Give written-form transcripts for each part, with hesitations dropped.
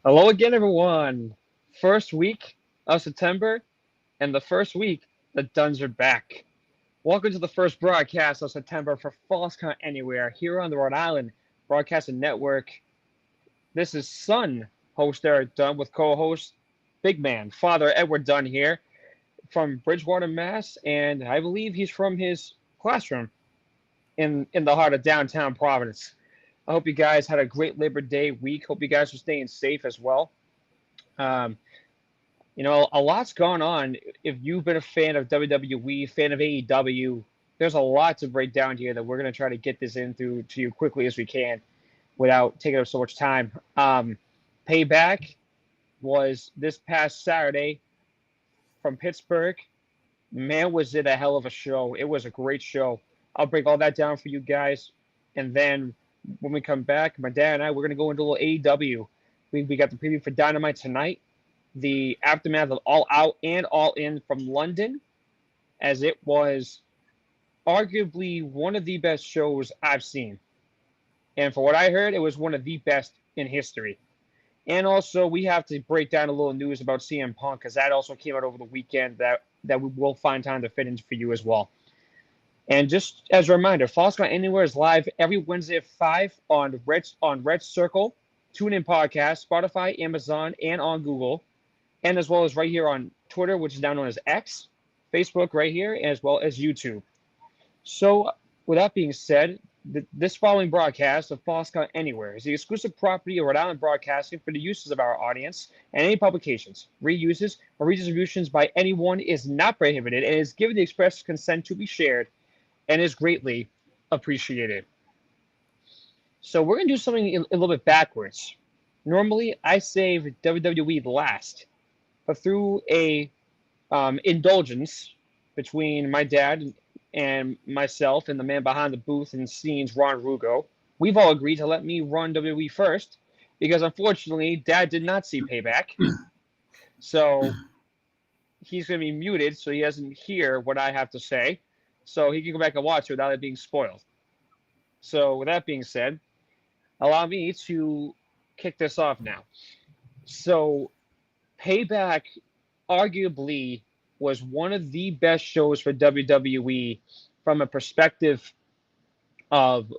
Hello again, everyone. First week of September, and the first week the Duns are back. Welcome to the first broadcast of September for False Count Anywhere here on the Rhode Island Broadcasting Network. This is Son, host Erick Dunn, with co-host Big Man, Father Edward Dunn here from Bridgewater, Mass, and I believe he's from his classroom in the heart of downtown Providence. I hope you guys had a great Labor Day week. Hope you guys are staying safe as well. Um, a lot's gone on. If you've been a fan of WWE, fan of AEW, there's a lot to break down here that we're going to try to get this in through to you quickly as we can without taking up so much time. Payback was this past Saturday from Pittsburgh. Man, was it a hell of a show. It was a great show. I'll break all that down for you guys. And then when we come back, my dad and I, we're going to go into a little AEW. We got the preview for Dynamite tonight, the aftermath of All Out and All In from London, as it was arguably one of the best shows I've seen. And for what I heard, it was one of the best in history. And also, we have to break down a little news about CM Punk because that also came out over the weekend that we will find time to fit in for you as well. And just as a reminder, False Count Anywhere is live every Wednesday at 5 on Red Circle, TuneIn Podcast, Spotify, Amazon, and on Google. And as well as right here on Twitter, which is now known as X, Facebook right here, as well as YouTube. So, with that being said, this following broadcast of False Count Anywhere is the exclusive property of Rhode Island Broadcasting for the uses of our audience, and any publications, reuses, or redistributions by anyone is not prohibited and is given the express consent to be shared and is greatly appreciated. So we're going to do something a little bit backwards. Normally, I save WWE last, but through a indulgence between my dad and myself and the man behind the booth and scenes, Ron Rugo, we've all agreed to let me run WWE first because unfortunately, Dad did not see Payback. So he's going to be muted so he doesn't hear what I have to say. So he can go back and watch it without it being spoiled. So with that being said, allow me to kick this off now. So Payback arguably was one of the best shows for WWE from a perspective of,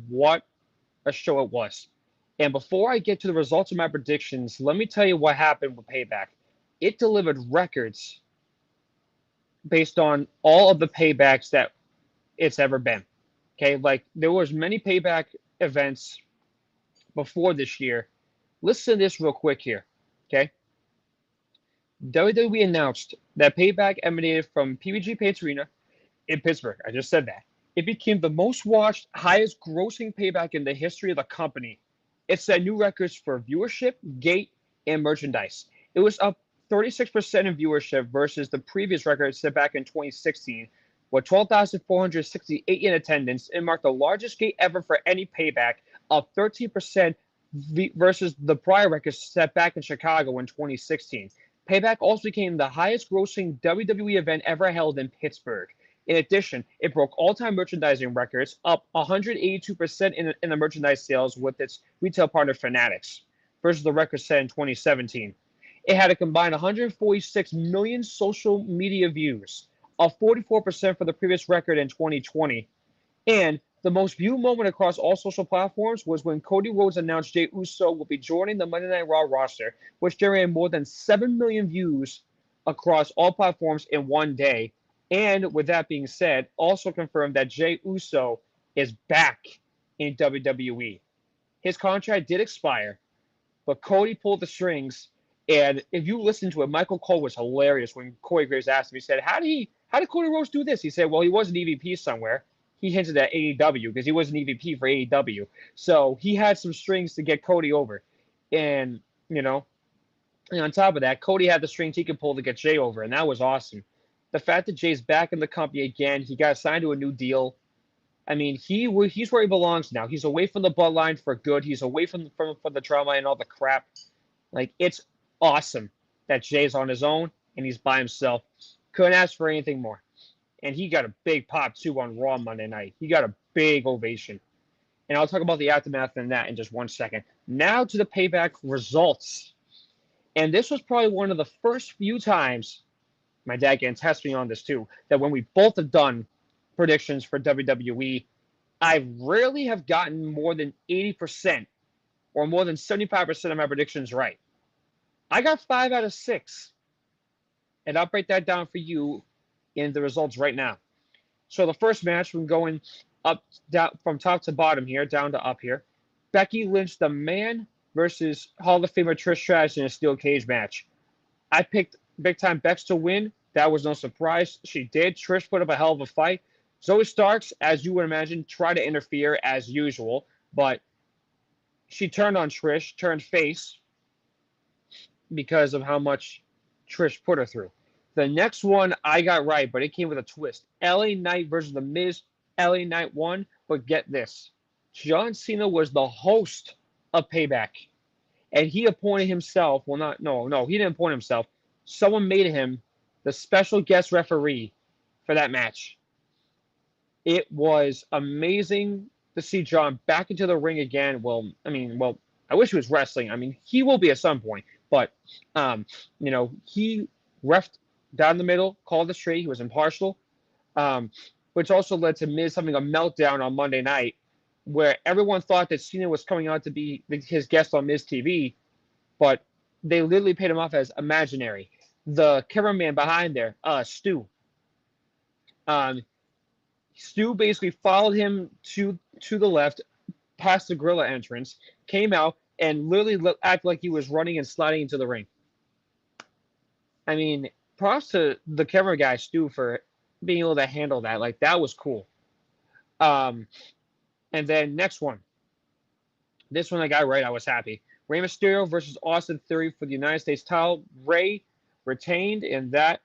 what a show it was. And before I get to the results of my predictions, let me tell you what happened with Payback. It delivered records based on all of the paybacks that it's ever been. Okay, like there was many Payback events before this year. Listen to this real quick here. Okay, WWE announced that Payback emanated from PBG Paints Arena in Pittsburgh. I just said that. It became the most watched, highest grossing Payback in the history of the company. It set new records for viewership, gate, and merchandise. It was up 36% in viewership versus the previous record set back in 2016, with 12,468 in attendance. It marked the largest gate ever for any Payback, up 13% versus the prior record set back in Chicago in 2016. Payback also became the highest grossing WWE event ever held in Pittsburgh. In addition, it broke all-time merchandising records, up 182% in the merchandise sales with its retail partner Fanatics, versus the record set in 2017. It had a combined 146 million social media views, up 44% for the previous record in 2020. And the most viewed moment across all social platforms was when Cody Rhodes announced Jey Uso will be joining the Monday Night Raw roster, which generated more than 7 million views across all platforms in one day. And with that being said, also confirmed that Jey Uso is back in WWE. His contract did expire, but Cody pulled the strings. And if you listen to it, Michael Cole was hilarious when Corey Graves asked him. He said, "How did Cody Rhodes do this?" He said, "Well, he was an EVP somewhere." He hinted at AEW because he was an EVP for AEW. So he had some strings to get Cody over. And, and on top of that, Cody had the strings he could pull to get Jey over, and that was awesome. The fact that Jay's back in the company again, he got signed to a new deal. I mean, he's where he belongs now. He's away from the bloodline for good. He's away from the trauma and all the crap. Like, it's awesome that Jay's on his own and he's by himself. Couldn't ask for anything more. And he got a big pop, too, on Raw Monday night. He got a big ovation. And I'll talk about the aftermath and that in just 1 second. Now to the Payback results. And this was probably one of the first few times, my dad can test me on this too, that when we both have done predictions for WWE, I rarely have gotten more than 80% or more than 75% of my predictions right. I got 5 out of 6. And I'll break that down for you in the results right now. So the first match, we're going up, down, from top to bottom here, down to up here. Becky Lynch, the man, versus Hall of Famer Trish Stratus in a steel cage match. I picked Big Time Bex to win. That was no surprise. She did. Trish put up a hell of a fight. Zoe Starks, as you would imagine, tried to interfere as usual, but she turned on Trish, turned face because of how much Trish put her through. The next one I got right, but it came with a twist. LA Knight versus The Miz. LA Knight won, but get this. John Cena was the host of Payback, and he appointed himself. Well, he didn't appoint himself. Someone made him the special guest referee for that match. It was amazing to see John back into the ring again. I wish he was wrestling. I mean, he will be at some point, but he refed down the middle, called it straight. He was impartial, which also led to Miz having a meltdown on Monday night, where everyone thought that Cena was coming out to be his guest on Miz TV, but they literally paid him off as imaginary. The cameraman behind there, Stu. Stu basically followed him to the left, past the gorilla entrance, came out, and literally acted like he was running and sliding into the ring. I mean, props to the camera guy, Stu, for being able to handle that. Like, that was cool. And then next one. This one I got right. I was happy. Rey Mysterio versus Austin Theory for the United States title. Rey retained, and that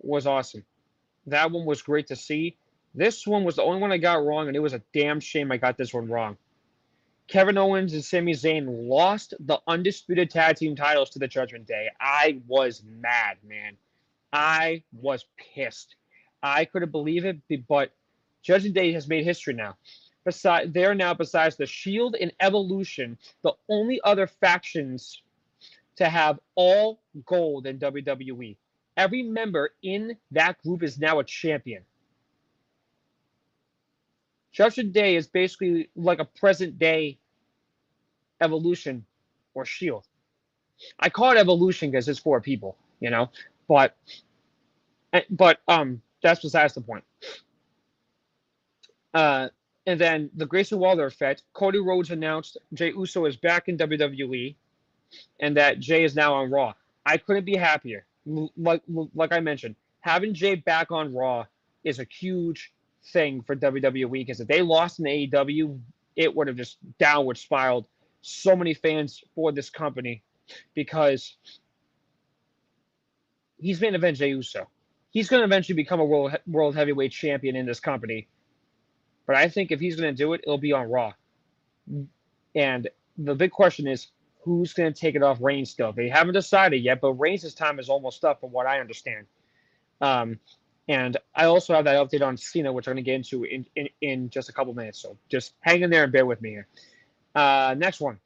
was awesome. That one was great to see. This one was the only one I got wrong, and it was a damn shame I got this one wrong. Kevin Owens and Sami Zayn lost the undisputed tag team titles to the Judgment Day. I was mad, man. I was pissed. I couldn't believe it, but Judgment Day has made history now. Besides the Shield and Evolution, the only other factions to have all gold in WWE. Every member in that group is now a champion. Judgment Day is basically like a present day Evolution or Shield. I call it Evolution because it's 4 people, but that's besides the point. And then the Grayson Waller effect. Cody Rhodes announced Jey Uso is back in WWE, and that Jey is now on Raw. I couldn't be happier. Like I mentioned, having Jey back on Raw is a huge thing for WWE, because if they lost in AEW, it would have just downward spiraled so many fans for this company, because he's main event Jey Uso. He's going to eventually become a world heavyweight champion in this company, but I think if he's going to do it, it'll be on Raw. And the big question is, who's going to take it off Reigns still? They haven't decided yet, but Reigns' time is almost up from what I understand. And I also have that update on Cena, which I'm going to get into in just a couple minutes. So just hang in there and bear with me here. Next one.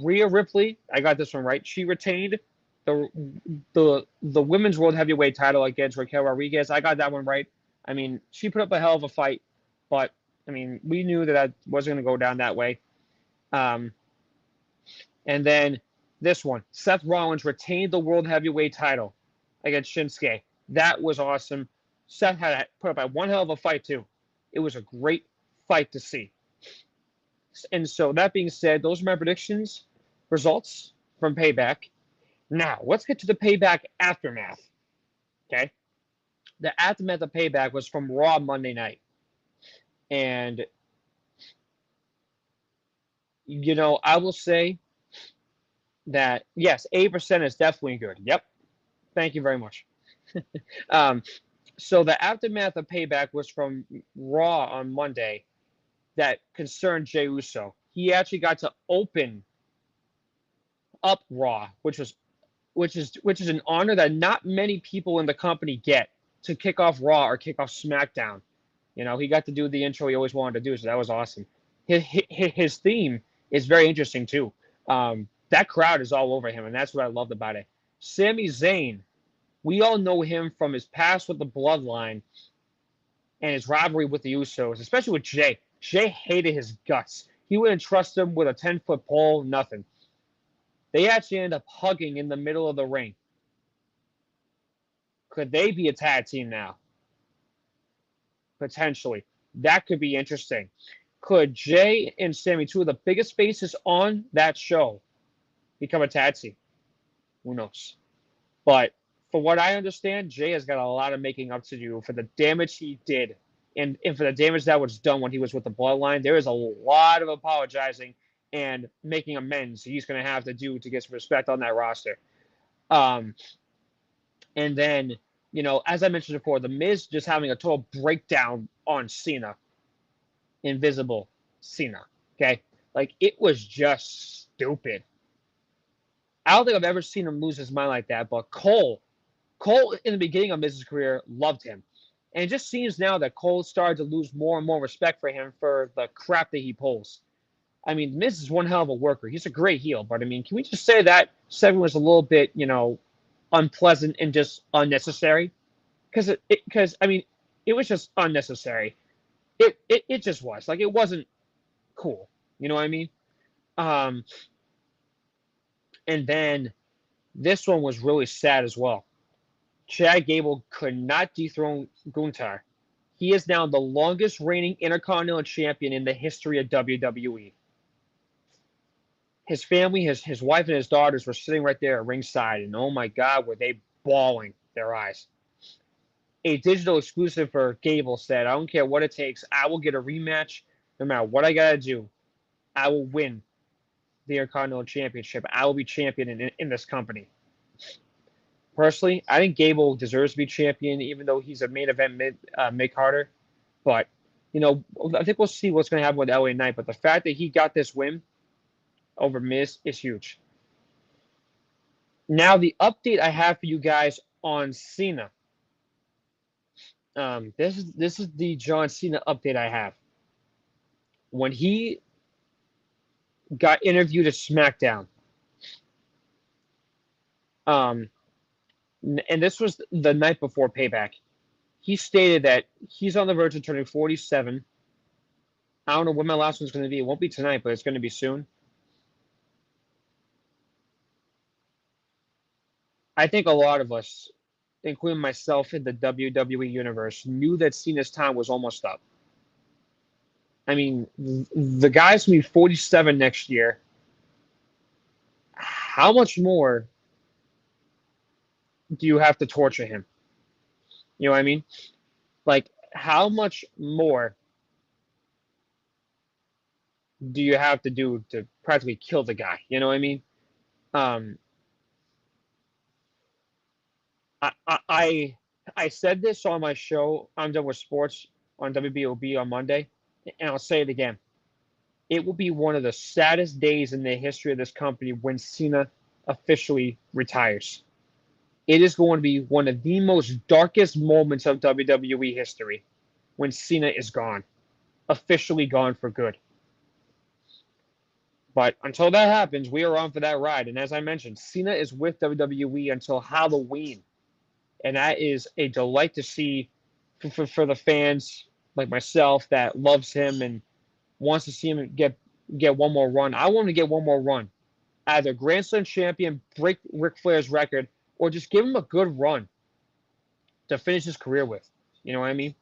Rhea Ripley. I got this one right. She retained the women's world heavyweight title against Raquel Rodriguez. I got that one right. I mean, she put up a hell of a fight, but I mean, we knew that wasn't going to go down that way. And then this one. Seth Rollins retained the world heavyweight title against Shinsuke. That was awesome. Seth had put up one hell of a fight, too. It was a great fight to see. And so, that being said, those are my predictions, results from Payback. Now, let's get to the Payback aftermath. Okay? The aftermath of Payback was from Raw Monday night. And, I will say that, yes, 8% is definitely good. Yep. Thank you very much. So the aftermath of Payback was from Raw on Monday that concerned Jey Uso. He actually got to open up Raw, which is an honor that not many people in the company get, to kick off Raw or kick off SmackDown. He got to do the intro he always wanted to do, so that was awesome. his theme is very interesting too. That crowd is all over him, and that's what I loved about it. Sami Zayn, we all know him from his past with the Bloodline and his rivalry with the Usos, especially with Jay. Jay hated his guts. He wouldn't trust him with a 10-foot pole, nothing. They actually end up hugging in the middle of the ring. Could they be a tag team now? Potentially. That could be interesting. Could Jay and Sami, two of the biggest faces on that show, become a tag team? Who knows? But from what I understand, Jay has got a lot of making up to do for the damage he did and for the damage that was done when he was with the Bloodline. There is a lot of apologizing and making amends he's going to have to do to get some respect on that roster. And then, as I mentioned before, The Miz just having a total breakdown on Cena. Invisible Cena. Okay? Like, it was just stupid. I don't think I've ever seen him lose his mind like that, but Cole in the beginning of Miz's career loved him. And it just seems now that Cole started to lose more and more respect for him for the crap that he pulls. I mean, Miz is one hell of a worker. He's a great heel, but I mean, can we just say that segment was a little bit, unpleasant and just unnecessary? Because I mean, it was just unnecessary. It just was. Like, it wasn't cool. You know what I mean? And then this one was really sad as well. Chad Gable could not dethrone Gunther. He is now the longest reigning Intercontinental Champion in the history of WWE. His family, his wife and his daughters were sitting right there at ringside, and oh my God, were they bawling their eyes. A digital exclusive for Gable said, I don't care what it takes. I will get a rematch no matter what I got to do. I will win the Intercontinental Championship. I will be champion in this company. Personally, I think Gable deserves to be champion, even though he's a main event mid-carder. But, I think we'll see what's going to happen with LA Knight. But the fact that he got this win over Miz is huge. Now, the update I have for you guys on Cena. This is the John Cena update I have. When he got interviewed at SmackDown, and this was the night before Payback, he stated that he's on the verge of turning 47. I don't know when my last one's going to be. It won't be tonight, but it's going to be soon. I think a lot of us, including myself in the WWE universe, knew that Cena's time was almost up. I mean, the guy's going to be 47 next year. How much more do you have to torture him? You know what I mean? Like, how much more do you have to do to practically kill the guy? You know what I mean? I said this on my show, I'm Done with Sports, on WBOB on Monday, and I'll say it again. It will be one of the saddest days in the history of this company when Cena officially retires. It is going to be one of the most darkest moments of WWE history when Cena is gone, officially gone for good. But until that happens, we are on for that ride. And as I mentioned, Cena is with WWE until Halloween. And that is a delight to see for the fans like myself that loves him and wants to see him get one more run. I want him to get one more run. Either Grand Slam champion, break Ric Flair's record, or just give him a good run to finish his career with. You know what I mean?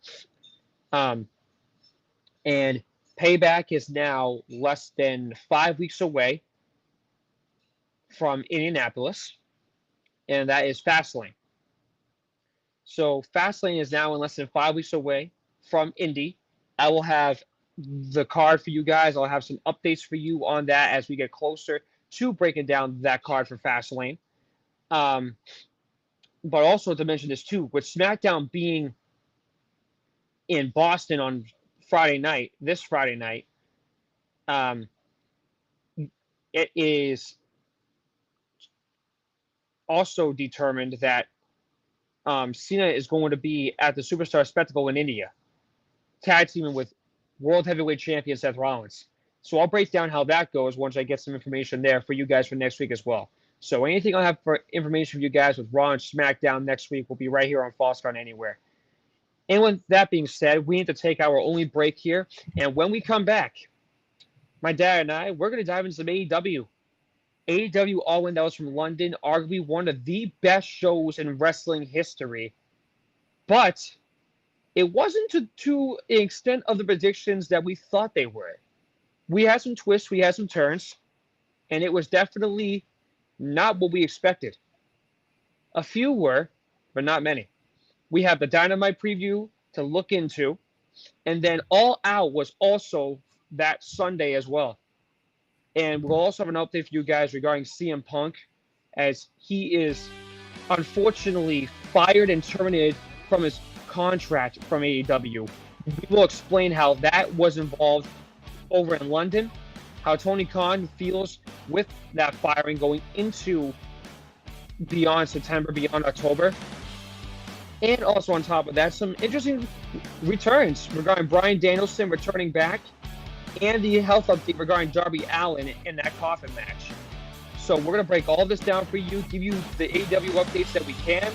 And Payback is now less than 5 weeks away from Indianapolis, and that is Fastlane. So Fastlane is now in less than 5 weeks away from Indy. I will have the card for you guys. I'll have some updates for you on that as we get closer to breaking down that card for Fastlane. But also to mention this too, with SmackDown being in Boston on this Friday night, it is also determined that Cena is going to be at the Superstar Spectacle in India, tag teaming with World Heavyweight Champion Seth Rollins. So I'll break down how that goes once I get some information there for you guys for next week as well. So anything I'll have for information for you guys with Raw and SmackDown next week will be right here on False Count Anywhere. And with that being said, we need to take our only break here. And when we come back, my dad and I, we're going to dive into some AEW. AEW All In, that was from London, arguably one of the best shows in wrestling history. But it wasn't to the extent of the predictions that we thought they were. We had some twists, we had some turns, and it was definitely not what we expected. A few were, but not many. We have the Dynamite preview to look into, and then All Out was also that Sunday as well. And we'll also have an update for you guys regarding CM Punk, as he is unfortunately fired and terminated from his contract from AEW. We will explain how that was involved over in London, how Tony Khan feels with that firing going into beyond September, beyond October. And also on top of that, some interesting returns regarding Bryan Danielson returning back and the health update regarding Darby Allin in that coffin match. So we're going to break all this down for you, give you the AEW updates that we can,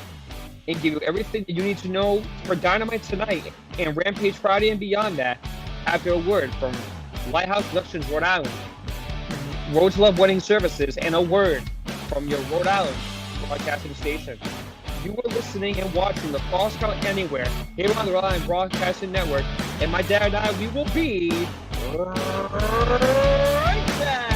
and give you everything that you need to know for Dynamite tonight and Rampage Friday and beyond that after a word from Lighthouse Productions, Rhode Island, Road to Love Wedding Services, and a word from your Rhode Island broadcasting station. You are listening and watching the False Count Anywhere here on the Rhode Island Broadcasting Network, and my dad and I, we will be right back.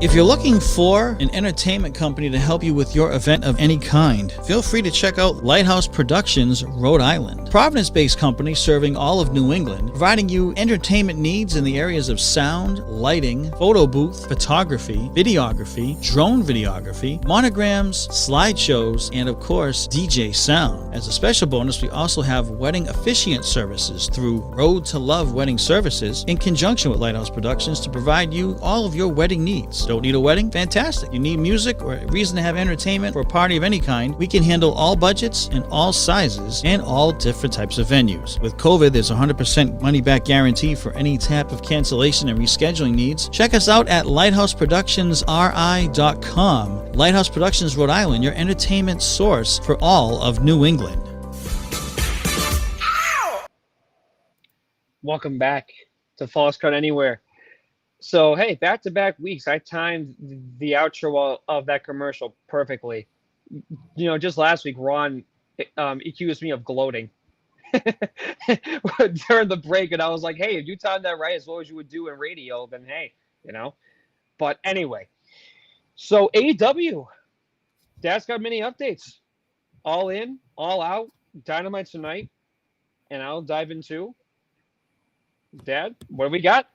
If you're looking for an entertainment company to help you with your event of any kind, feel free to check out Lighthouse Productions, Rhode Island. Providence-based company serving all of New England, providing you entertainment needs in the areas of sound, lighting, photo booth, photography, videography, drone videography, monograms, slideshows, and of course, DJ sound. As a special bonus, we also have wedding officiant services through Road to Love Wedding Services in conjunction with Lighthouse Productions to provide you all of your wedding needs. Don't need a wedding? Fantastic. You need music or a reason to have entertainment for a party of any kind? We can handle all budgets and all sizes and all different types of venues. With COVID, there's a 100% money-back guarantee for any type of cancellation and rescheduling needs. Check us out at lighthouseproductionsri.com. Lighthouse Productions, Rhode Island, your entertainment source for all of New England. Welcome back to False Count Anywhere. So, hey, back-to-back weeks, I timed the outro of that commercial perfectly. You know, just last week, Ron accused me of gloating during the break, and I was like, hey, if you timed that right as well as you would do in radio, then hey, you know. But anyway, so AEW, Dad's got many updates. All in, all out, Dynamite tonight, and I'll dive into. Dad, what do we got?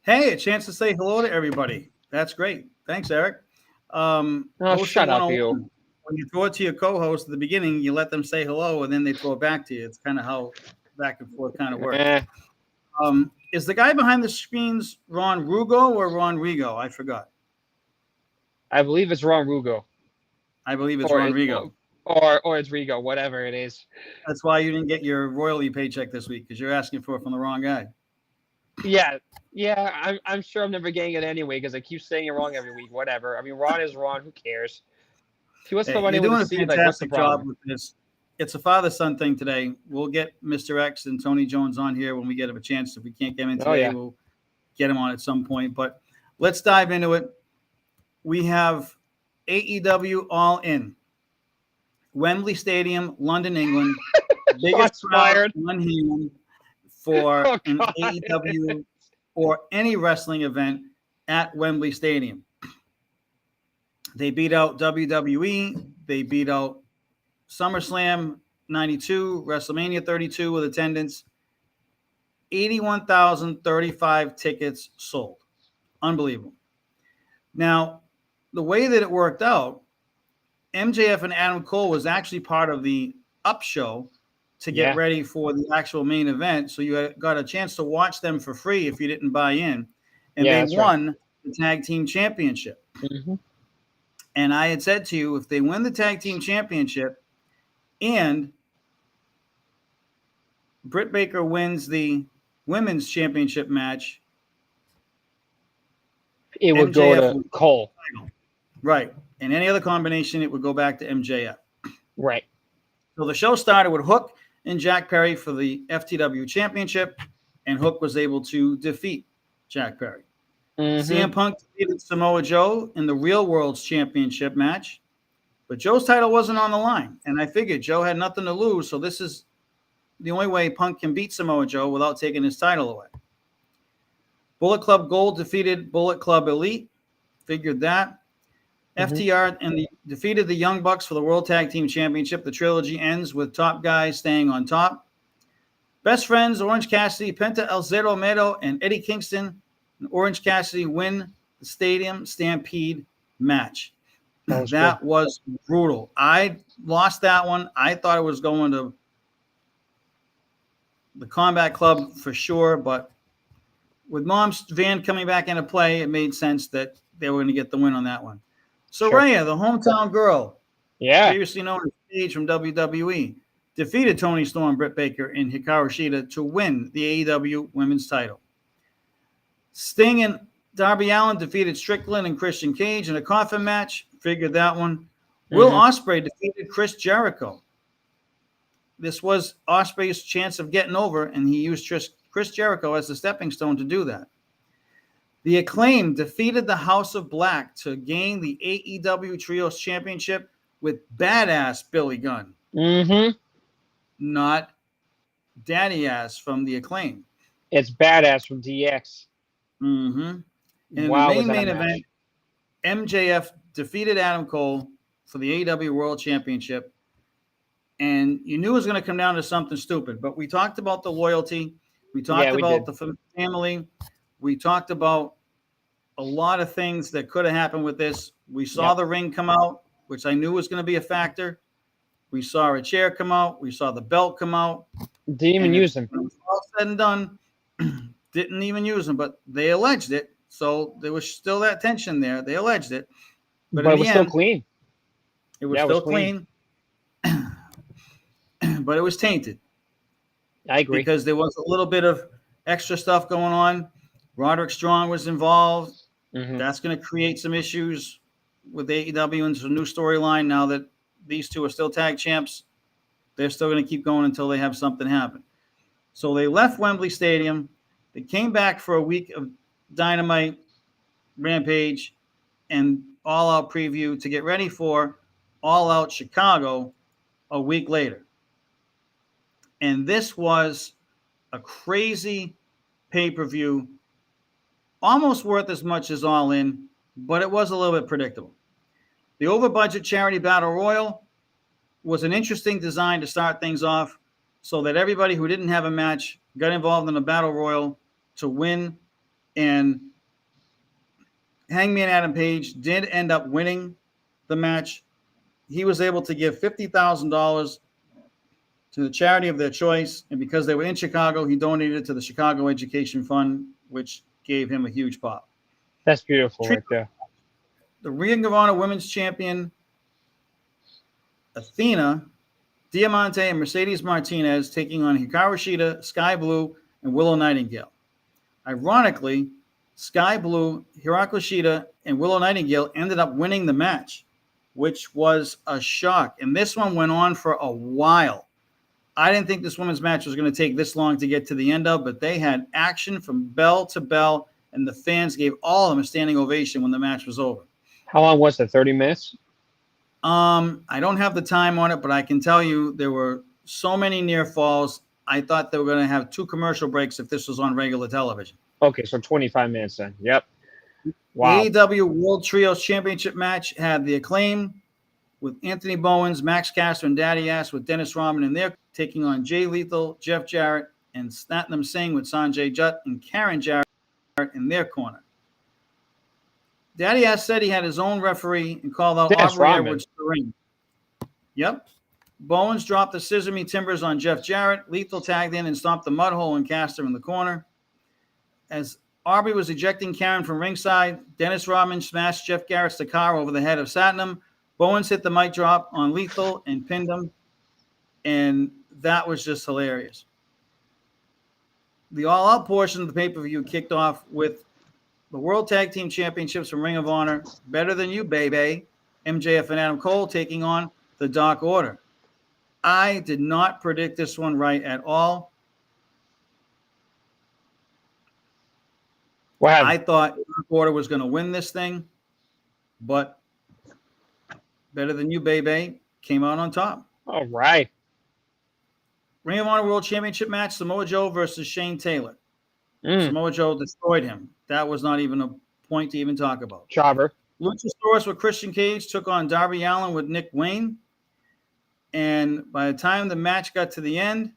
Hey, a chance to say hello to everybody. That's great. Thanks, Eric. Shut up, you. When you throw it to your co-host at the beginning, you let them say hello, and then they throw it back to you. It's kind of how back and forth kind of works. Is the guy behind the screens Ron Rugo or Ron Rigo? I forgot. I believe it's Ron Rugo. I believe it's Ron Rigo. Or it's Rigo, whatever it is. That's why you didn't get your royalty paycheck this week, because you're asking for it from the wrong guy. Yeah. I'm sure I'm never getting it anyway because I keep saying it wrong every week. Whatever. I mean, Ron is Ron. Who cares? If he wants to money to see, like, what's the problem? With this. It's a father-son thing today. We'll get Mr. X and Tony Jones on here when we get him a chance. If we can't get him in today, we'll get him on at some point. But let's dive into it. We have AEW All In. Wembley Stadium, London, England. Biggest crowd on hand for an AEW or any wrestling event at Wembley Stadium. They beat out WWE. They beat out SummerSlam 92, WrestleMania 32 with attendance. 81,035 tickets sold. Unbelievable. Now, the way that it worked out, MJF and Adam Cole was actually part of the Up show to get ready for the actual main event. So you got a chance to watch them for free if you didn't buy in. And they won the tag team championship. Mm-hmm. And I had said to you, if they win the tag team championship and Britt Baker wins the women's championship match, It would MJF go to Cole. Right. And any other combination, it would go back to MJF. Right. So the show started with Hook and Jack Perry for the FTW championship, and Hook was able to defeat Jack Perry. Mm-hmm. CM Punk defeated Samoa Joe in the Real World's championship match, but Joe's title wasn't on the line. And I figured Joe had nothing to lose, so this is the only way Punk can beat Samoa Joe without taking his title away. Bullet Club Gold defeated Bullet Club Elite. Figured that. Mm-hmm. FTR and defeated the Young Bucks for the World Tag Team Championship. The trilogy ends with top guys staying on top. Best Friends, Orange Cassidy, Penta El Zero Miedo, and Eddie Kingston and Orange Cassidy win the Stadium Stampede match. That was brutal. I lost that one. I thought it was going to the Combat Club for sure, but with Mom's van coming back into play, it made sense that they were going to get the win on that one. Saraya, the hometown girl, previously known as Paige from WWE, defeated Toni Storm, Britt Baker, and Hikaru Shida to win the AEW Women's title. Sting and Darby Allin defeated Strickland and Christian Cage in a coffin match. Figured that one. Mm-hmm. Will Ospreay defeated Chris Jericho. This was Ospreay's chance of getting over, and he used Chris Jericho as the stepping stone to do that. The Acclaim defeated the House of Black to gain the AEW Trios Championship with badass Billy Gunn. Mm-hmm. Not daddy ass from the Acclaim. It's badass from DX. Mm-hmm. And the main event, MJF defeated Adam Cole for the AEW World Championship. And you knew it was going to come down to something stupid. But we talked about the loyalty. We talked about the family. We talked about a lot of things that could have happened with this. We saw the ring come out, which I knew was going to be a factor. We saw a chair come out. We saw the belt come out. Didn't even use them. When it was all said and done, didn't even use them, but they alleged it. So there was still that tension there. They alleged it. But it was still clean. It was still clean. But it was tainted. I agree. Because there was a little bit of extra stuff going on. Roderick Strong was involved. Mm-hmm. That's going to create some issues with AEW and some new storyline now that these two are still tag champs. They're still going to keep going until they have something happen. So they left Wembley Stadium. They came back for a week of Dynamite, Rampage, and All Out preview to get ready for All Out Chicago a week later. And this was a crazy pay-per-view, almost worth as much as All In, but it was a little bit predictable. The over-budget charity battle royal was an interesting design to start things off so that everybody who didn't have a match got involved in the battle royal to win. And Hangman Adam Page did end up winning the match. He was able to give $50,000 to the charity of their choice. And because they were in Chicago, he donated it to the Chicago Education Fund, which gave him a huge pop. That's beautiful right there. The Ring of Honor Women's Champion, Athena, Diamante, and Mercedes Martinez taking on Hikaru Shida, Sky Blue, and Willow Nightingale. Ironically, Sky Blue, Hikaru Shida, and Willow Nightingale ended up winning the match, which was a shock. And this one went on for a while. I didn't think this women's match was going to take this long to get to the end of, but they had action from bell to bell, and the fans gave all of them a standing ovation when the match was over. How long was it? 30 minutes? I don't have the time on it, but I can tell you there were so many near falls. I thought they were going to have 2 commercial breaks if this was on regular television. Okay, so 25 minutes then. Yep. Wow. The AEW World Trios Championship match had the Acclaim with Anthony Bowens, Max Caster, and Daddy Ass with Dennis Rodman, and they're taking on Jay Lethal, Jeff Jarrett, and Satnam Singh with Sanjay Dutt and Karen Jarrett in their corner. Daddy Ass said he had his own referee and called out Aubrey Edwards to the ring. Yep. Bowens dropped the Scissor Me Timbers on Jeff Jarrett. Lethal tagged in and stomped the mud hole and Caster in the corner. As Aubrey was ejecting Karen from ringside. Dennis Rodman smashed Jeff Jarrett's car over the head of Satnam. Bowens hit the mic drop on Lethal and pinned him. And that was just hilarious. The all-out portion of the pay-per-view kicked off with the World Tag Team Championships from Ring of Honor. Better Than You, baby. MJF and Adam Cole taking on the Dark Order. I did not predict this one right at all. Wow. I thought Dark Order was going to win this thing, but Better Than You, baby, came out on top. All right. Ring of Honor World Championship match, Samoa Joe versus Shane Taylor. Samoa Joe destroyed him. That was not even a point to even talk about. Jobber. Luchasaurus with Christian Cage took on Darby Allin with Nick Wayne. And by the time the match got to the end,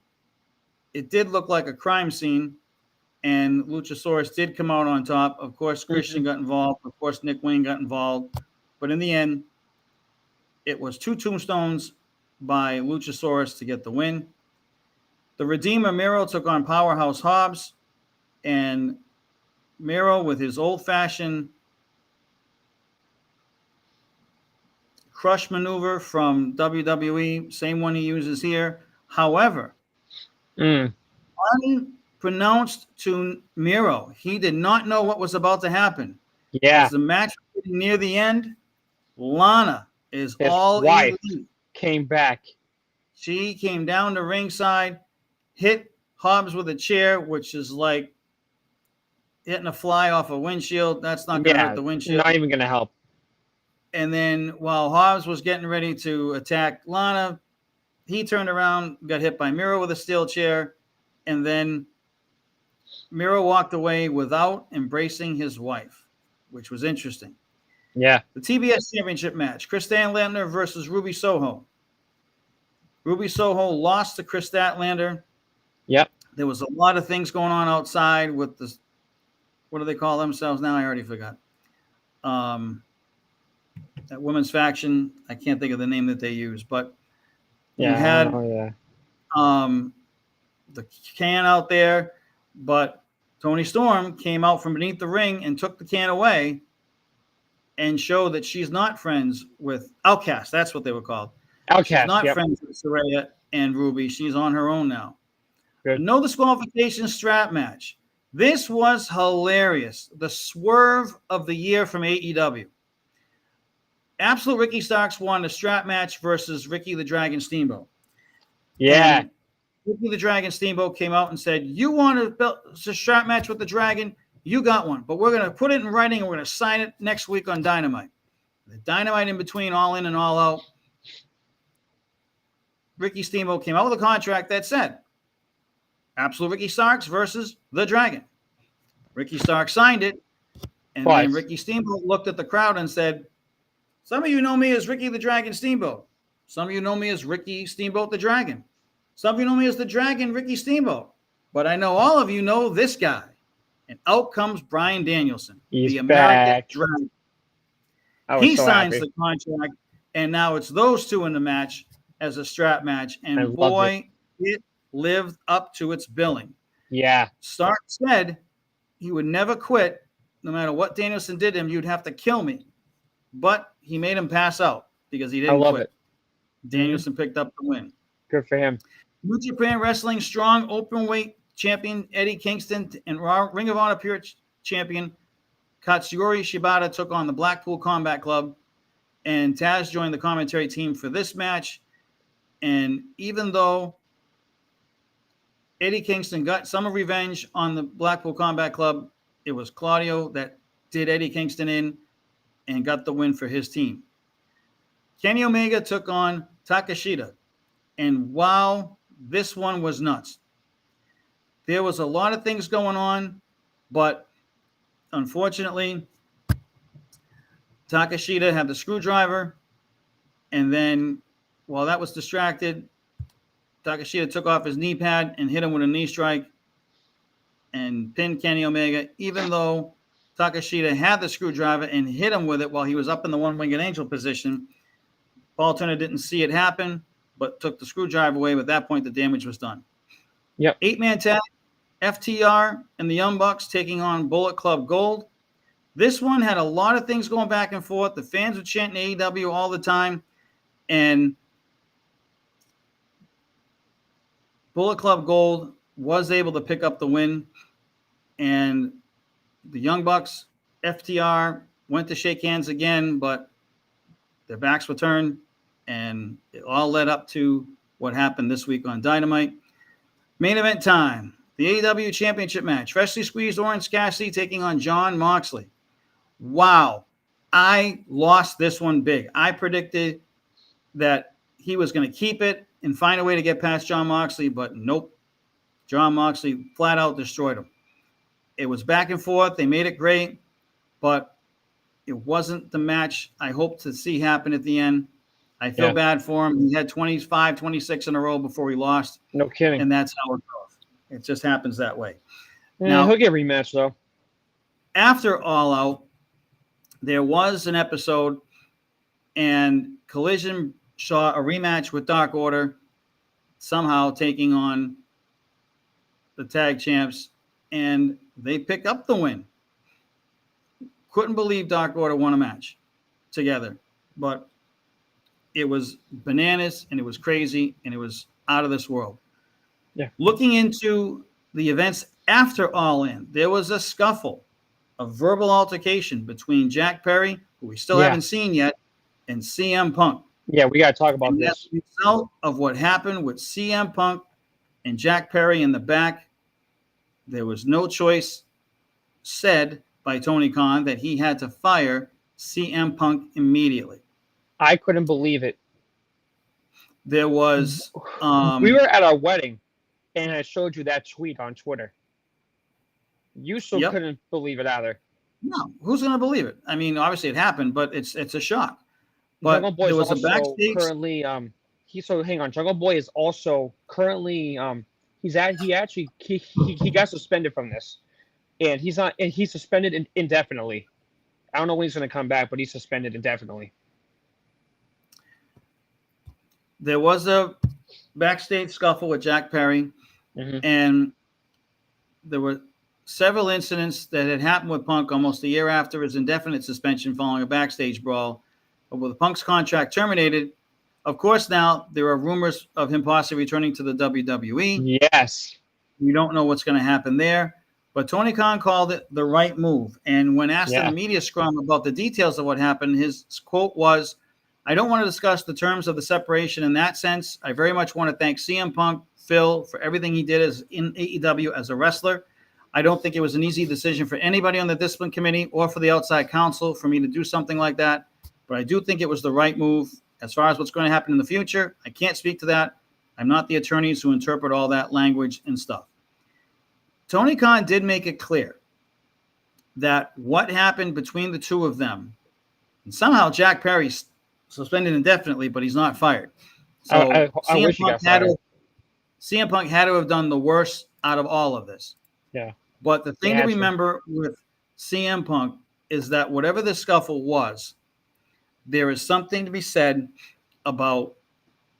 it did look like a crime scene. And Luchasaurus did come out on top. Of course, Christian got involved. Of course, Nick Wayne got involved. But in the end, it was 2 tombstones by Luchasaurus to get the win. The Redeemer Miro took on Powerhouse Hobbs. And Miro, with his old-fashioned crush maneuver from WWE, same one he uses here. However, unpronounced to Miro. He did not know what was about to happen. Yeah. As the match was near the end, Lana is His all wife elite. came back. She came down to ringside, hit Hobbs with a chair, which is like hitting a fly off a windshield. That's not going to hurt the windshield. Not even going to help. And then while Hobbs was getting ready to attack Lana, he turned around, got hit by Miro with a steel chair, and then Miro walked away without embracing his wife, which was interesting. Yeah. The TBS Championship match, Chris Statlander versus Ruby Soho. Ruby Soho lost to Chris Statlander. Yep. There was a lot of things going on outside with the, what do they call themselves now? I already forgot. That women's faction, I can't think of the name that they use, but you had the can out there, but Toni Storm came out from beneath the ring and took the can away and showed that she's not friends with Outcast. That's what they were called. Outcast. She's not friends with Saraya and Ruby. She's on her own now. Good. No disqualification strap match. This was hilarious. The swerve of the year from AEW. Absolute Ricky Starks won a strap match versus Ricky the Dragon Steamboat. Yeah. And Ricky the Dragon Steamboat came out and said, you want a strap match with the Dragon? You got one. But we're going to put it in writing and we're going to sign it next week on Dynamite. The Dynamite in between All In and All Out. Ricky Steamboat came out with a contract that said, Absolute Ricky Starks versus the Dragon. Ricky Starks signed it. And then Ricky Steamboat looked at the crowd and said, some of you know me as Ricky the Dragon Steamboat. Some of you know me as Ricky Steamboat the Dragon. Some of you know me as the Dragon Ricky Steamboat. But I know all of you know this guy. And out comes Bryan Danielson, the American Dragon. He signs the contract, and now it's those two in the match as a strap match. And boy, it lived up to its billing. Yeah. Stark said he would never quit. No matter what Danielson did to him, you'd have to kill me. But he made him pass out because he didn't quit. Danielson picked up the win. Good for him. New Japan Wrestling strong openweight champion Eddie Kingston and Ring of Honor Pure champion Katsuyori Shibata took on the Blackpool Combat Club. And Taz joined the commentary team for this match. And even though Eddie Kingston got some revenge on the Blackpool Combat Club, it was Claudio that did Eddie Kingston in and got the win for his team. Kenny Omega took on Takeshita. And wow, this one was nuts. There was a lot of things going on, but unfortunately, Takeshita had the screwdriver. And then while that was distracted, Takeshita took off his knee pad and hit him with a knee strike and pinned Kenny Omega, even though Takeshita had the screwdriver and hit him with it while he was up in the one-winged angel position. Paul Turner didn't see it happen, but took the screwdriver away. But at that point, the damage was done. Yep. 8-man tag, FTR and the Young Bucks taking on Bullet Club Gold. This one had a lot of things going back and forth. The fans were chanting AEW all the time. And Bullet Club Gold was able to pick up the win. And the Young Bucks, FTR, went to shake hands again, but their backs were turned. And it all led up to what happened this week on Dynamite. Main event time. The AEW Championship match. Freshly squeezed Orange Cassidy taking on Jon Moxley. Wow. I lost this one big. I predicted that he was going to keep it and find a way to get past Jon Moxley, but nope. Jon Moxley flat out destroyed him. It was back and forth. They made it great, but it wasn't the match I hoped to see happen at the end. I feel bad for him. He had 25, 26 in a row before he lost. No kidding. And that's how it goes. It just happens that way. Now he'll get a rematch, though. After All Out, there was an episode, and Collision saw a rematch with Dark Order, somehow taking on the tag champs, and they pick up the win. Couldn't believe Dark Order won a match together, but it was bananas, and it was crazy, and it was out of this world. Yeah. Looking into the events after All In, there was a scuffle, a verbal altercation between Jack Perry, who we still haven't seen yet, and CM Punk. Yeah, we got to talk about this. As a result of what happened with CM Punk and Jack Perry in the back, there was no choice said by Tony Khan that he had to fire CM Punk immediately. I couldn't believe it. There was... we were at our wedding, and I showed you that tweet on Twitter. You still couldn't believe it either. No, who's going to believe it? I mean, obviously it happened, but it's a shock. But Jungle Boy there was is a also backstage. Currently, hang on. Jungle Boy is also currently he got suspended from this, and he's suspended indefinitely. I don't know when he's going to come back, but he's suspended indefinitely. There was a backstage scuffle with Jack Perry, and there were several incidents that had happened with Punk almost a year after his indefinite suspension following a backstage brawl. But with Punk's contract terminated, of course, now there are rumors of him possibly returning to the WWE. Yes. We don't know what's going to happen there. But Tony Khan called it the right move. And when asked in the media scrum about the details of what happened, his quote was, "I don't want to discuss the terms of the separation in that sense. I very much want to thank CM Punk, Phil, for everything he did in AEW as a wrestler. I don't think it was an easy decision for anybody on the discipline committee or for the outside counsel for me to do something like that. But I do think it was the right move. As far as what's going to happen in the future, I can't speak to that. I'm not the attorneys who interpret all that language and stuff." Tony Khan did make it clear that what happened between the two of them, and somehow Jack Perry's suspended indefinitely, but he's not fired. So I wish he got fired. CM Punk had to have done the worst out of all of this. Yeah. But the thing to remember with CM Punk is that whatever the scuffle was, there is something to be said about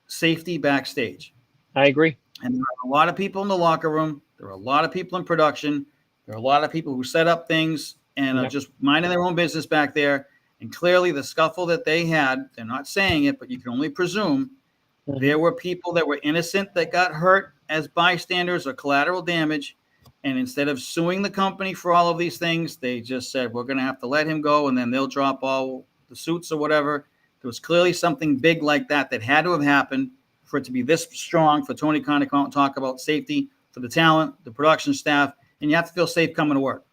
safety backstage. I agree. And there are a lot of people in the locker room. There are a lot of people in production. There are a lot of people who set up things and are just minding their own business back there. And clearly the scuffle that they had, they're not saying it, but you can only presume, there were people that were innocent that got hurt as bystanders or collateral damage. And instead of suing the company for all of these things, they just said, we're going to have to let him go, and then they'll drop all the suits or whatever. There was clearly something big like that had to have happened for it to be this strong, for Tony Khan to come out and talk about safety for the talent, the production staff, and you have to feel safe coming to work.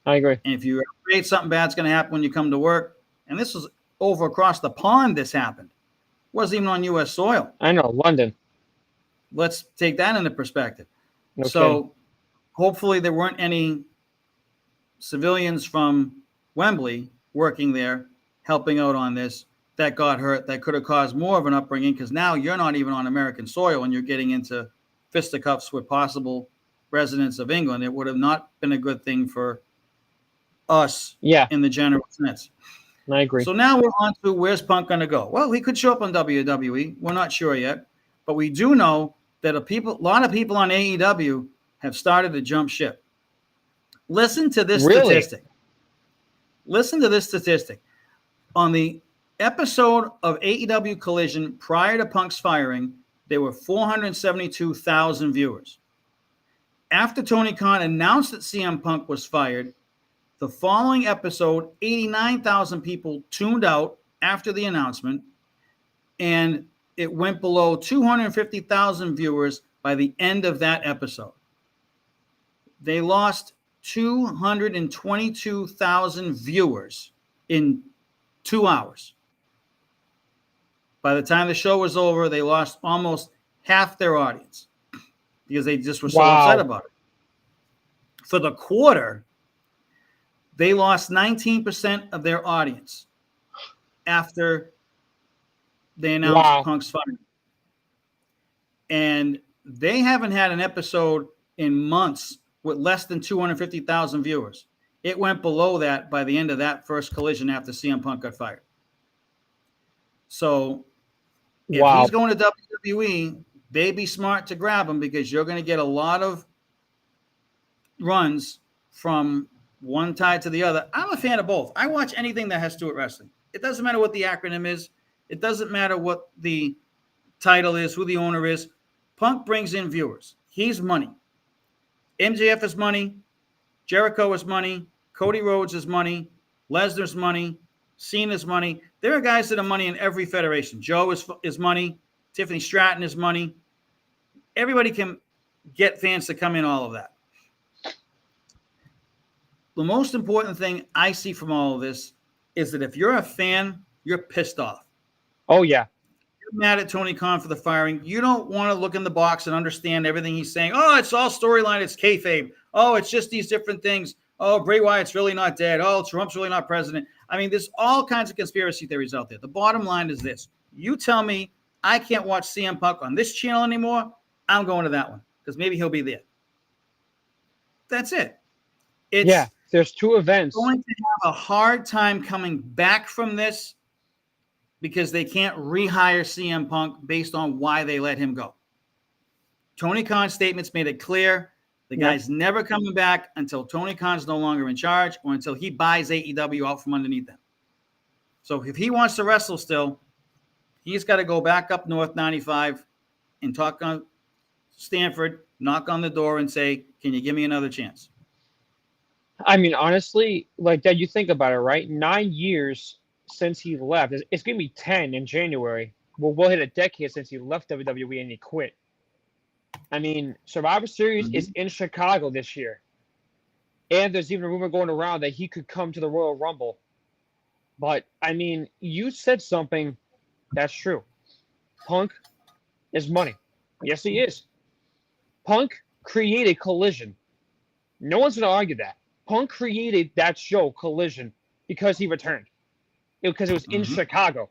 I agree. And if you create something bad's going to happen when you come to work, and this was over across the pond this happened. It wasn't even on U.S. soil. I know, London. Let's take that into perspective. No so kidding. Hopefully there weren't any civilians from Wembley working there helping out on this that got hurt, that could have caused more of an upbringing, because now you're not even on American soil and you're getting into fisticuffs with possible residents of England. It would have not been a good thing for us in the general sense. I agree. So now we're on to where's Punk going to go? Well, he could show up on WWE. We're not sure yet. But we do know that a lot of people on AEW have started to jump ship. Listen to this Really? statistic. Listen to this statistic. On the episode of AEW Collision prior to Punk's firing, there were 472,000 viewers. After Tony Khan announced that CM Punk was fired, the following episode, 89,000 people tuned out after the announcement, and it went below 250,000 viewers by the end of that episode. They lost 222,000 viewers in 2 hours. By the time the show was over, they lost almost half their audience because they just were so upset about it. For the quarter, they lost 19% of their audience after they announced Punk's firing. And they haven't had an episode in months with less than 250,000 viewers. It went below that by the end of that first Collision after CM Punk got fired. So if he's going to WWE, they be smart to grab him because you're going to get a lot of runs from one tide to the other. I'm a fan of both. I watch anything that has to do with wrestling. It doesn't matter what the acronym is. It doesn't matter what the title is, who the owner is. Punk brings in viewers. He's money. MJF is money. Jericho is money. Cody Rhodes is money. Lesnar's money. Cena's money. There are guys that are money in every federation. Joe is money. Tiffany Stratton is money. Everybody can get fans to come in, all of that. The most important thing I see from all of this is that if you're a fan, you're pissed off. Oh, yeah. You're mad at Tony Khan for the firing. You don't want to look in the box and understand everything he's saying. Oh, it's all storyline. It's kayfabe. Oh, it's just these different things. Oh, Bray Wyatt's really not dead. Oh, Trump's really not president. I mean, there's all kinds of conspiracy theories out there. The bottom line is this. You tell me I can't watch CM Punk on this channel anymore, I'm going to that one because maybe he'll be there. That's it. There's two events. Going to have a hard time coming back from this because they can't rehire CM Punk based on why they let him go. Tony Khan's statements made it clear the guy's never coming back until Tony Khan's no longer in charge or until he buys AEW out from underneath them. So if he wants to wrestle still, he's got to go back up North 95 and talk on Stanford, knock on the door and say, can you give me another chance? I mean, honestly, like that, you think about it, right? 9 years since he left. It's going to be 10 in January. We'll hit a decade since he left WWE and he quit. I mean, Survivor Series is in Chicago this year. And there's even a rumor going around that he could come to the Royal Rumble. But, I mean, you said something that's true. Punk is money. Yes, he is. Punk created Collision. No one's going to argue that. Punk created that show, Collision, because he returned. Because it was in Chicago.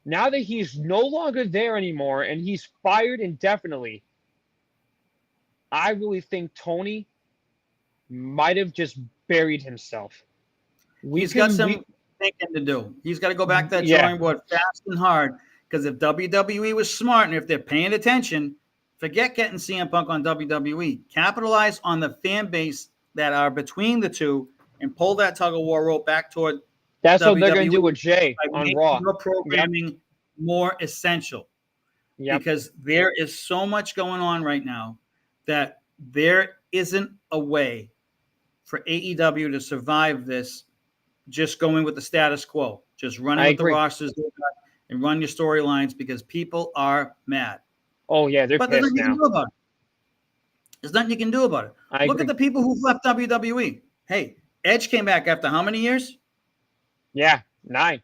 Now that he's no longer there anymore and he's fired indefinitely, I really think Tony might have just buried himself. He's got some thinking to do. He's got to go back to that drawing board fast and hard because if WWE was smart and if they're paying attention, forget getting CM Punk on WWE. Capitalize on the fan base that are between the two and pull that tug-of-war rope back toward That's WWE what they're going to do with Jay on Raw. Your programming more essential. Because there is so much going on right now that there isn't a way for AEW to survive this just going with the status quo, just running with the rosters and run your storylines because people are mad. Oh, yeah, they're pissed now. There's nothing you can do about it. Look at the people who've left WWE. Hey, Edge came back after how many years? Yeah, 9.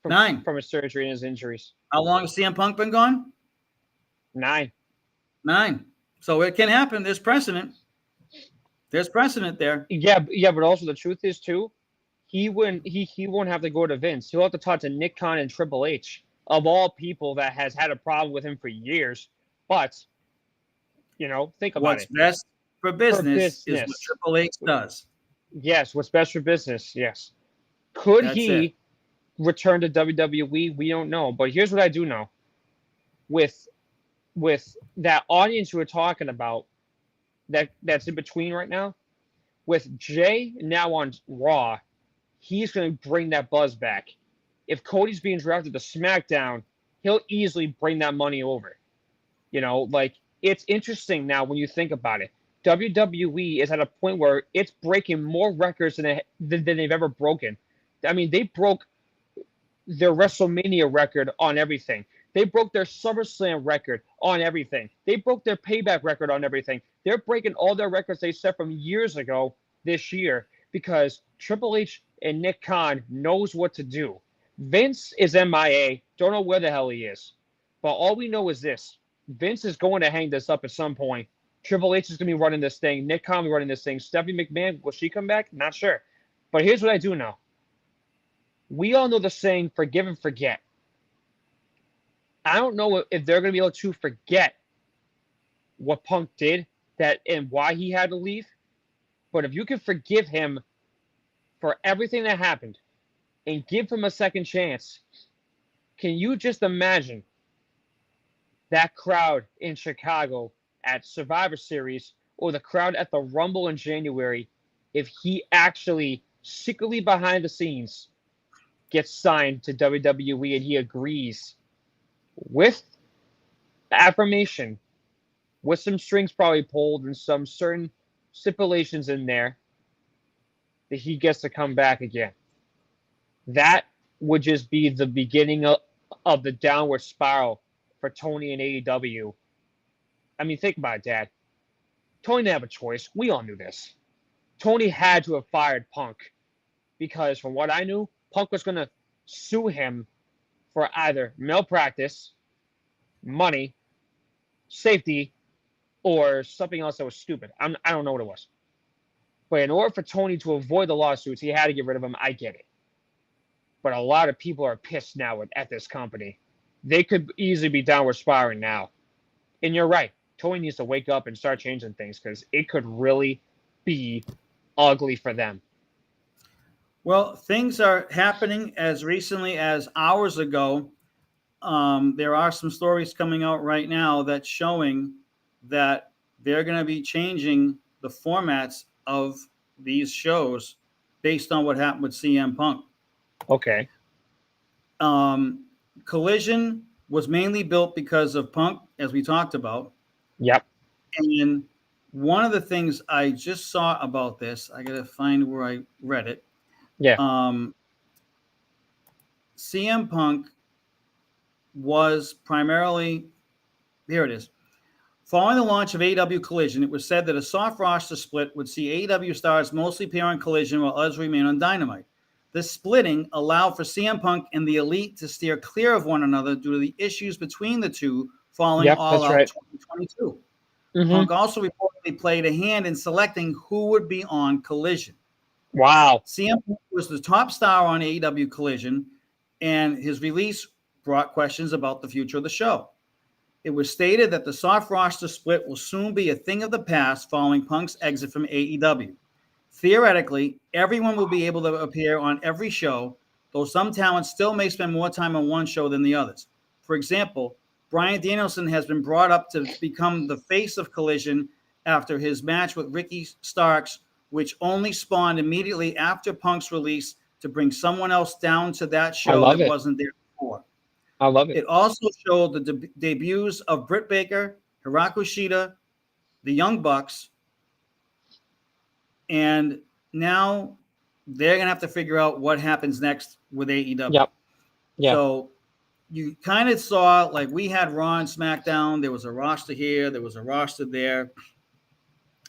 9. From his surgery and his injuries. How long has CM Punk been gone? 9. So it can happen. There's precedent. There's precedent there. Yeah, but also the truth is too, he won't have to go to Vince. He'll have to talk to Nick Khan and Triple H, of all people that has had a problem with him for years. But think about what's best for business is what Triple H does. Yes, what's best for business. Yes. Could he return to WWE? We don't know. But here's what I do know. With that audience you were talking about, that's in between right now. With Jay now on Raw, he's going to bring that buzz back. If Cody's being drafted to SmackDown, he'll easily bring that money over. Like, it's interesting now when you think about it. WWE is at a point where it's breaking more records than they've ever broken. I mean, they broke their WrestleMania record on everything. They broke their SummerSlam record on everything. They broke their Payback record on everything. They're breaking all their records they set from years ago this year because Triple H and Nick Khan knows what to do. Vince is MIA. Don't know where the hell he is. But all we know is this. Vince is going to hang this up at some point. Triple H is going to be running this thing. Nick Khan will be running this thing. Stephanie McMahon, will she come back? Not sure. But here's what I do know. We all know the saying, forgive and forget. I don't know if they're going to be able to forget what Punk did and why he had to leave. But if you can forgive him for everything that happened and give him a second chance, can you just imagine that crowd in Chicago at Survivor Series or the crowd at the Rumble in January if he actually secretly behind the scenes gets signed to WWE and he agrees with affirmation, with some strings probably pulled and some certain stipulations in there, that he gets to come back again. That would just be the beginning of the downward spiral for Tony and AEW. I mean, think about it, Dad. Tony didn't have a choice. We all knew this. Tony had to have fired Punk because, from what I knew, Punk was going to sue him for either malpractice, money, safety, or something else that was stupid. I don't know what it was. But in order for Tony to avoid the lawsuits, he had to get rid of him. I get it. But a lot of people are pissed now at this company. They could easily be downward spiraling now. And you're right. Tony needs to wake up and start changing things because it could really be ugly for them. Well, things are happening as recently as hours ago. There are some stories coming out right now that's showing that they're going to be changing the formats of these shows based on what happened with CM Punk. Okay. Collision was mainly built because of Punk, as we talked about. Yep. And one of the things I just saw about this, I got to find where I read it. Yeah. CM Punk was primarily, here it is. Following the launch of AEW Collision, it was said that a soft roster split would see AEW stars mostly appear on Collision while others remain on Dynamite. This splitting allowed for CM Punk and the Elite to steer clear of one another due to the issues between the two following All Out 2022. Mm-hmm. Punk also reportedly played a hand in selecting who would be on Collision. Wow. CM Punk was the top star on AEW Collision, and his release brought questions about the future of the show. It was stated that the soft roster split will soon be a thing of the past following Punk's exit from AEW. Theoretically, everyone will be able to appear on every show, though some talents still may spend more time on one show than the others. For example, Bryan Danielson has been brought up to become the face of Collision after his match with Ricky Starks, which only spawned immediately after Punk's release to bring someone else down to that show that wasn't there before. I love it. It also showed the debuts of Britt Baker, Hirako Shida, the Young Bucks, and now they're going to have to figure out what happens next with AEW. Yep. Yeah. So you kind of saw, like, we had Raw and SmackDown. There was a roster here. There was a roster there.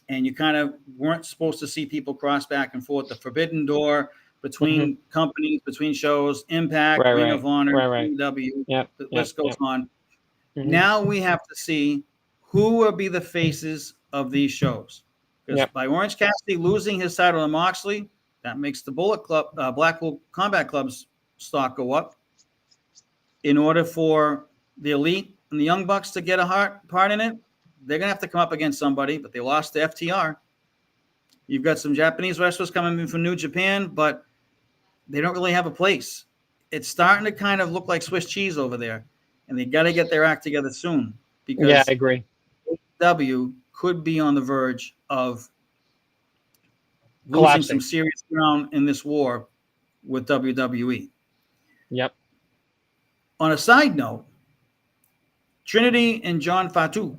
And you kind of weren't supposed to see people cross back and forth. The forbidden door between companies, between shows, Impact, Ring of Honor, AEW, the list goes on. Mm-hmm. Now we have to see who will be the faces of these shows. Because by Orange Cassidy losing his title to Moxley, that makes the Bullet Club, Blackpool Combat Club's stock go up. In order for the Elite and the Young Bucks to get a part in it, they're going to have to come up against somebody, but they lost to FTR. You've got some Japanese wrestlers coming in from New Japan, but they don't really have a place. It's starting to kind of look like Swiss cheese over there, and they got to get their act together soon. Because I agree. AEW could be on the verge of losing Collapsing. some serious ground in this war with WWE. Yep. On a side note, Trinity and John Fatu,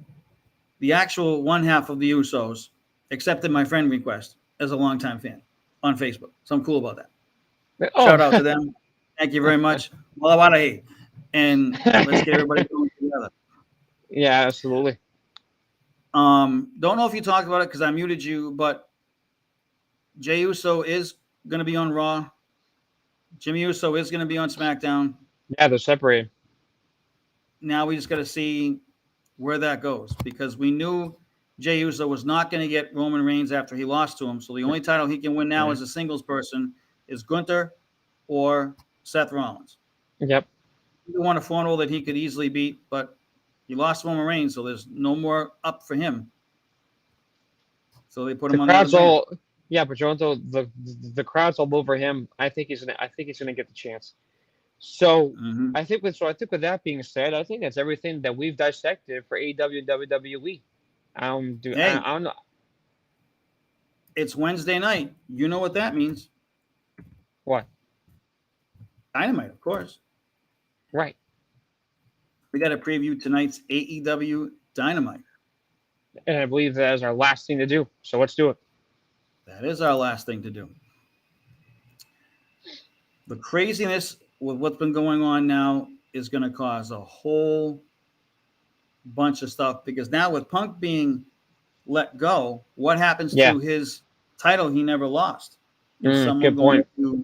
the actual one half of the Usos, accepted my friend request as a longtime fan on Facebook. So I'm cool about that. Oh. Shout out to them. Thank you very much. Malawadahi. And let's get everybody going together. Yeah, absolutely. Don't know if you talked about it because I muted you, but Jey Uso is going to be on Raw. Jimmy Uso is going to be on SmackDown. Yeah, they're separated. Now we just got to see where that goes because we knew Jey Uso was not going to get Roman Reigns after he lost to him. So the only title he can win now as a singles person is Gunther or Seth Rollins. Yep. He won a formula that he could easily beat, but he lost Roman Reigns, so there's no more up for him. So they put him on the crowd's other all, yeah, but Toronto, the crowd's all over him. I think he's gonna get the chance. So I think with that being said, I think that's everything that we've dissected for AEW and WWE. I don't know. It's Wednesday night. You know what that means? What? Dynamite, of course. Right. We got to preview tonight's AEW Dynamite. And I believe that is our last thing to do. So let's do it. That is our last thing to do. The craziness with what's been going on now is going to cause a whole bunch of stuff because now with Punk being let go, what happens to his title he never lost? Is someone going to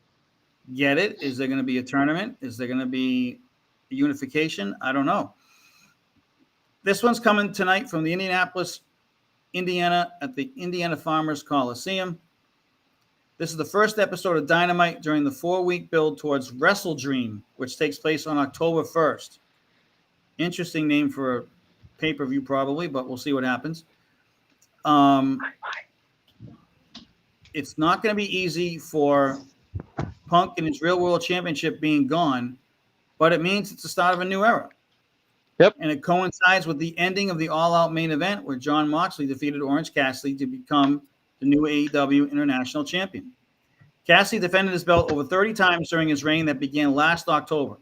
get it? Is there going to be a tournament? Is there going to be a unification? I don't know. This one's coming tonight from the Indianapolis, Indiana, at the Indiana Farmers Coliseum. This is the first episode of Dynamite during the 4-week build towards Wrestle Dream, which takes place on October 1st. Interesting name for a pay-per-view probably, but we'll see what happens. It's not going to be easy for Punk and his Real World Championship being gone, but it means it's the start of a new era. Yep. And it coincides with the ending of the All-Out main event where Jon Moxley defeated Orange Cassidy to become the new AEW International Champion. Cassidy defended his belt over 30 times during his reign that began last October.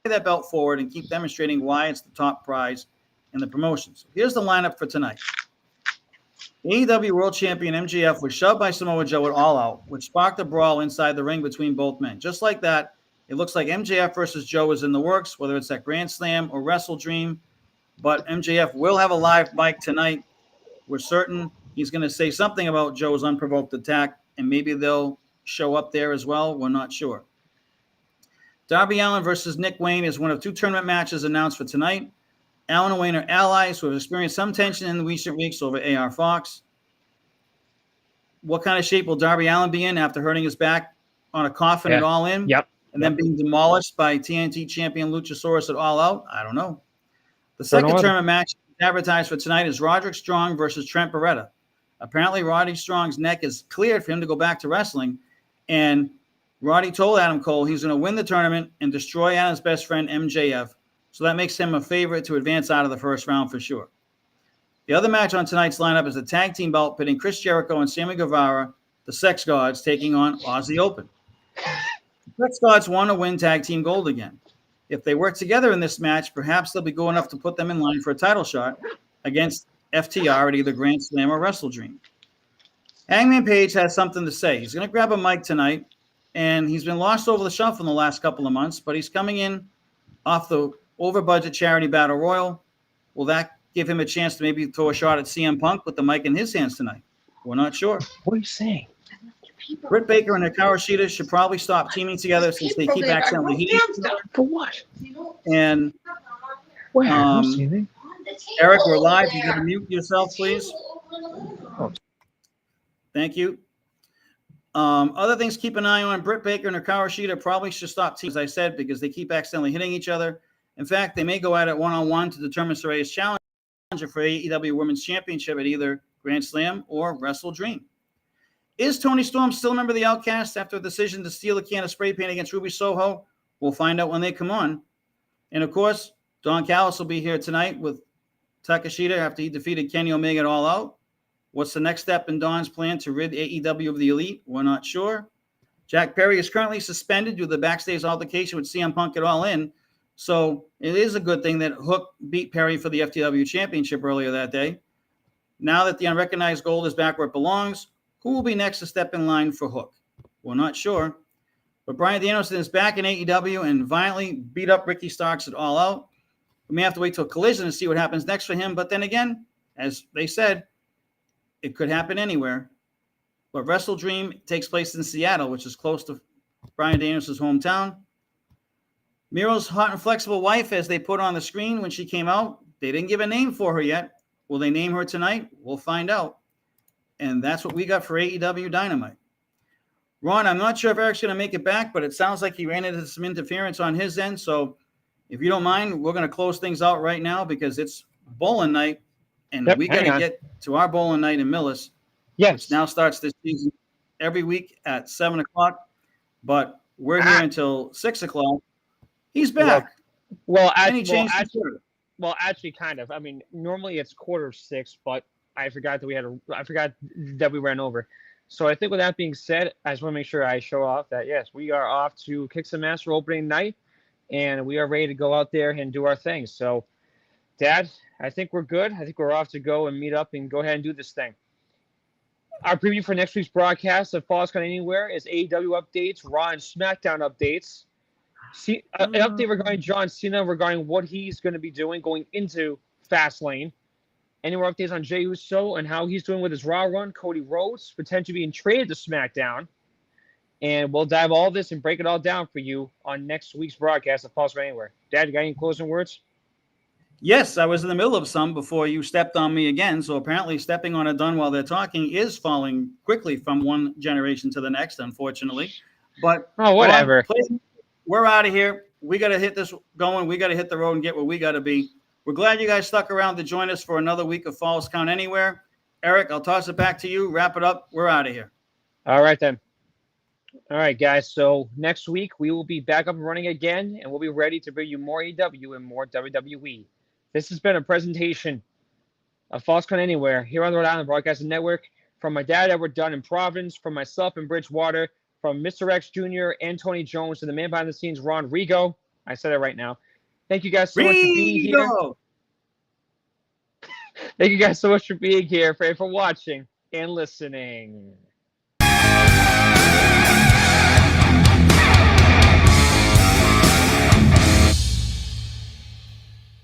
Carry that belt forward and keep demonstrating why it's the top prize in the promotions. Here's the lineup for tonight. AEW World Champion MJF was shoved by Samoa Joe at All Out, which sparked a brawl inside the ring between both men. Just like that, it looks like MJF versus Joe is in the works, whether it's at Grand Slam or Wrestle Dream. But MJF will have a live mic tonight. We're certain he's going to say something about Joe's unprovoked attack, and maybe they'll show up there as well. We're not sure. Darby Allin versus Nick Wayne is one of 2 tournament matches announced for tonight. Allin and Wayne are allies who have experienced some tension in the recent weeks over AR Fox. What kind of shape will Darby Allin be in after hurting his back on a coffin at All In? Yep. And then being demolished by TNT champion Luchasaurus at All Out? I don't know. The second tournament match advertised for tonight is Roderick Strong versus Trent Beretta. Apparently, Roddy Strong's neck is cleared for him to go back to wrestling. And Roddy told Adam Cole he's going to win the tournament and destroy Adam's best friend, MJF. So that makes him a favorite to advance out of the first round for sure. The other match on tonight's lineup is the tag team belt pitting Chris Jericho and Sammy Guevara, the Sex Gods, taking on Aussie Open. The Sex Gods want to win tag team gold again. If they work together in this match, perhaps they'll be good enough to put them in line for a title shot against FTR at either Grand Slam or Wrestle Dream. Hangman Page has something to say. He's going to grab a mic tonight, and he's been lost over the shuffle in the last couple of months, but he's coming in off the over-budget charity battle royal. Will that give him a chance to maybe throw a shot at CM Punk with the mic in his hands tonight? We're not sure. What are you saying? Britt Baker and Hikaru Shida should probably stop teaming together since they keep accidentally hitting each other. For what? And Where? Eric, we're live. You got to mute yourself, please. Thank you. Other things to keep an eye on. Britt Baker and Hikaru Shida probably should stop teaming, as I said, because they keep accidentally hitting each other. In fact, they may go at it one-on-one to determine Saraya's challenger for AEW Women's Championship at either Grand Slam or Wrestle Dream. Is Tony Storm still a member of the Outcast after a decision to steal a can of spray paint against Ruby Soho? We'll find out when they come on. And, of course, Don Callis will be here tonight with Takeshita after he defeated Kenny Omega at All Out. What's the next step in Don's plan to rid AEW of the Elite? We're not sure. Jack Perry is currently suspended due to the backstage altercation with CM Punk at All In. So it is a good thing that Hook beat Perry for the FTW Championship earlier that day. Now that the unrecognized gold is back where it belongs, who will be next to step in line for Hook? We're not sure. But Bryan Danielson is back in AEW and violently beat up Ricky Starks at All Out. We may have to wait till Collision to see what happens next for him. But then again, as they said, it could happen anywhere. But Wrestle Dream takes place in Seattle, which is close to Bryan Danielson's hometown. Miro's hot and flexible wife, as they put on the screen when she came out, they didn't give a name for her yet. Will they name her tonight? We'll find out. And that's what we got for AEW Dynamite. Ron, I'm not sure if Eric's going to make it back, but it sounds like he ran into some interference on his end. So if you don't mind, we're going to close things out right now because it's bowling night, and we got to get to our bowling night in Millis. Yes. Which now starts this season every week at 7 o'clock, but we're here until 6 o'clock. He's back. Actually, kind of. I mean, normally it's 5:45, but I forgot that we ran over. So I think with that being said, I just want to make sure I show off that, yes, we are off to kick some ass for opening night, and we are ready to go out there and do our thing. So, Dad, I think we're good. I think we're off to go and meet up and go ahead and do this thing. Our preview for next week's broadcast of Falls Count Anywhere is AEW updates, Raw and SmackDown updates. An update regarding John Cena regarding what he's going to be doing going into Fastlane. Any more updates on Jey Uso and how he's doing with his Raw run? Cody Rhodes potentially being traded to SmackDown. And we'll dive all this and break it all down for you on next week's broadcast of Falls Count Anywhere. Dad, you got any closing words? Yes, I was in the middle of some before you stepped on me again. So apparently stepping on a Dunn while they're talking is falling quickly from one generation to the next, unfortunately. But whatever. We're out of here. We got to hit this going. We got to hit the road and get where we got to be. We're glad you guys stuck around to join us for another week of Falls Count Anywhere. Eric, I'll toss it back to you. Wrap it up. We're out of here. All right, then. All right, guys. So next week, we will be back up and running again, and we'll be ready to bring you more AEW and more WWE. This has been a presentation of Falls Count Anywhere here on the Rhode Island Broadcasting Network. From my dad, Erick Dunn in Providence, from myself in Bridgewater, from Mr. X Jr. and Tony Jones, to the man behind the scenes, Ron Rigo. I said it right now. Thank you guys so much for being here. Thank you guys so much for being here, for watching and listening.